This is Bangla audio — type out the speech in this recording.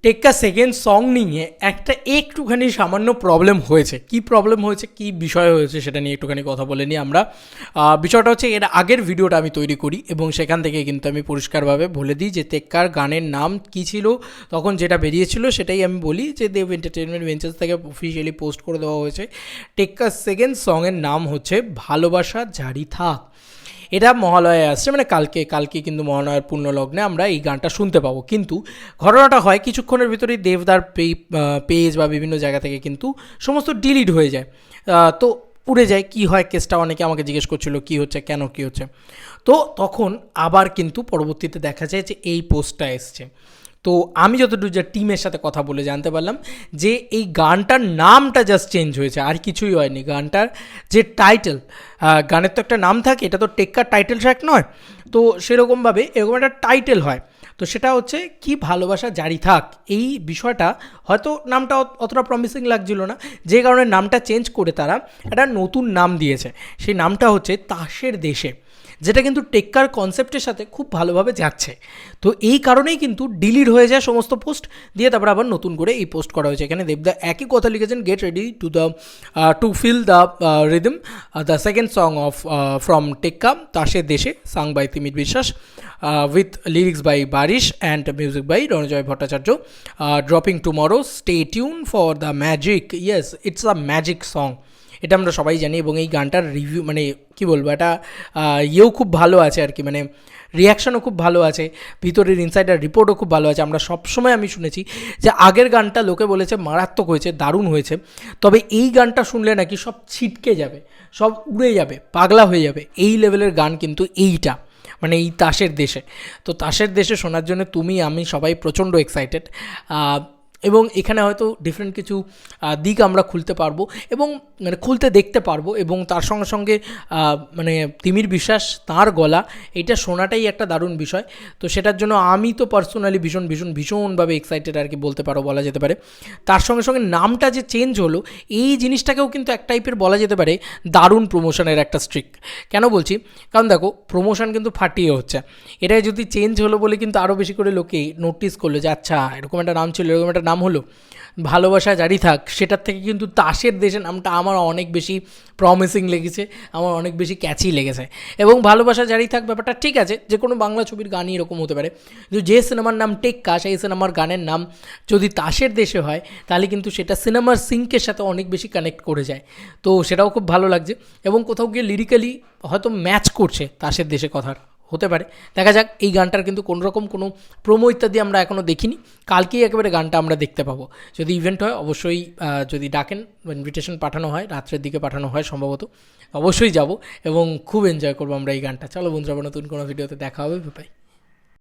টেক্কা সেকেন্ড সং নিয়ে একটা একটুখানি সামান্য প্রবলেম হয়েছে। কি প্রবলেম হয়েছে, কি বিষয় হয়েছে সেটা নিয়ে একটুখানি কথা বলে নিই আমরা। বিষয়টা হচ্ছে, এর আগের ভিডিওটা আমি তৈরি করি এবং সেখান থেকে কিন্তু আমি পরিষ্কারভাবে বলে দিই যে টেক্কার গানের নাম কী ছিল, তখন যেটা বেরিয়েছিল সেটাই আমি বলি যে দেব এন্টারটেনমেন্ট ভেঞ্চার্স থেকে অফিসিয়ালি পোস্ট করে দেওয়া হয়েছে। টেক্কার সেকেন্ড সঙের নাম হচ্ছে ভালোবাসা জারি থাক। এটা মহালয়ে আসছে, মানে কালকে কিন্তু মহালয়ার পূর্ণ লগ্নে আমরা এই গানটা শুনতে পাবো। কিন্তু ঘটনাটা হয় কিছুক্ষণের ভিতরেই দেবদার পেজ বা বিভিন্ন জায়গা থেকে কিন্তু সমস্ত ডিলিট হয়ে যায়। তো উড়ে যায়। কি হয় কেসটা, অনেকে আমাকে জিজ্ঞেস করছিল কী হচ্ছে, কেন কী হচ্ছে। তো তখন আবার কিন্তু পরবর্তীতে দেখা যায় যে এই পোস্টটা এসছে। তো আমি যতটুকু যে টিমের সাথে কথা বলে জানতে পারলাম যে এই গানটার নামটা জাস্ট চেঞ্জ হয়েছে, আর কিছুই হয়নি। গানটার যে টাইটেল, গানের তো একটা নাম থাকে, এটা তো টেক্কার টাইটেল ট্র্যাক নয়, তো সেরকমভাবে এরকম একটা টাইটেল হয়। তো সেটা হচ্ছে কি ভালোবাসা জারি থাক। এই বিষয়টা হয়তো নামটা অতটা প্রমিসিং লাগছিল না, যে কারণে নামটা চেঞ্জ করে তারা একটা নতুন নাম দিয়েছে। সেই নামটা হচ্ছে তাসের দেশে, যেটা কিন্তু টেক্কার কনসেপ্টের সাথে খুব ভালোভাবে যাচ্ছে। তো এই কারণেই কিন্তু ডিলিট হয়ে যায় সমস্ত পোস্ট, দিয়ে তারপর আবার নতুন করে এই পোস্ট করা হয়েছে। এখানে দেবদা একই কথা লিখেছেন, get ready to feel the rhythm the second song of from টেক্কা তাসের দেশে, sung by Timir Biswas, with lyrics by Barish and music by Ranajoy Bhattacharya, dropping tomorrow, stay tune for the magic. Yes, it's a magic song, এটা আমরা সবাই জানি। এবং এই গানটার রিভিউ, মানে কী বলবো, এটা ইয়েও খুব ভালো আছে আর কি, মানে রিয়াকশানও খুব ভালো আছে, ভিতরের ইনসাইডার রিপোর্টও খুব ভালো আছে। আমরা সবসময় আমি শুনেছি যে আগের গানটা লোকে বলেছে মারাত্মক হয়েছে, দারুণ হয়েছে, তবে এই গানটা শুনলে নাকি সব ছিটকে যাবে, সব উড়ে যাবে, পাগলা হয়ে যাবে। এই লেভেলের গান কিন্তু এইটা, মানে এই তাসের দেশে। তো তাসের দেশে শোনার জন্য তুমি আমি সবাই প্রচণ্ড এক্সাইটেড। এবং এখানে হয়তো ডিফারেন্ট কিছু দিক আমরা খুলতে পারবো এবং মানে খুলতে দেখতে পারবো, এবং তার সঙ্গে সঙ্গে মানে তিমির বিশ্বাস, তাঁর গলা, এটা শোনাটাই একটা দারুণ বিষয়। তো সেটার জন্য আমি তো পার্সোনালি ভীষণভাবে এক্সাইটেড আর কি, বলতে পারো, বলা যেতে পারে। তার সঙ্গে সঙ্গে নামটা যে চেঞ্জ হলো, এই জিনিসটাকেও কিন্তু এক টাইপের বলা যেতে পারে দারুণ প্রমোশনের একটা স্ট্রিক। কেন বলছি, কারণ দেখো প্রমোশন কিন্তু ফাটিয়ে হচ্ছে, এটাই যদি চেঞ্জ হলো বলে কিন্তু আরও বেশি করে লোকে নোটিস করলো যে আচ্ছা এরকম একটা নাম ছিল, এরকম একটা নাম হলো, ভালোবাসা জারি থাক। সেটার থেকে কিন্তু তাসের দেশে নামটা আমার অনেক বেশি প্রমিসিং লেগেছে, আমার অনেক বেশি ক্যাচি লেগেছে। এবং ভালোবাসা জারি থাক ব্যাপারটা ঠিক আছে, যে কোনো বাংলা ছবির গানই এরকম হতে পারে, কিন্তু যে সিনেমার নাম টেক্কা, সেই সিনেমার গানের নাম যদি তাসের দেশে হয়, তাহলে কিন্তু সেটা সিনেমার সিঙ্কের সাথে অনেক বেশি কানেক্ট করে যায়। তো সেটাও খুব ভালো লাগছে, এবং কোথাও গিয়ে লিরিক্যালি হয়তো ম্যাচ করছে তাসের দেশে কথার, হতে পারে, দেখা যাক। এই গানটার কিন্তু কোনোরকম কোনো প্রোমো ইত্যাদি আমরা এখনও দেখিনি, কালকেই একেবারে গানটা আমরা দেখতে পাবো। যদি ইভেন্ট হয় অবশ্যই, যদি ডাকেন, ইনভিটেশন পাঠানো হয়, রাত্রের দিকে পাঠানো হয় সম্ভবত, অবশ্যই যাব এবং খুব এনজয় করবো আমরা এই গানটা। চলো বন্ধুরা, নতুন কোনো ভিডিওতে দেখা হবে, বাই।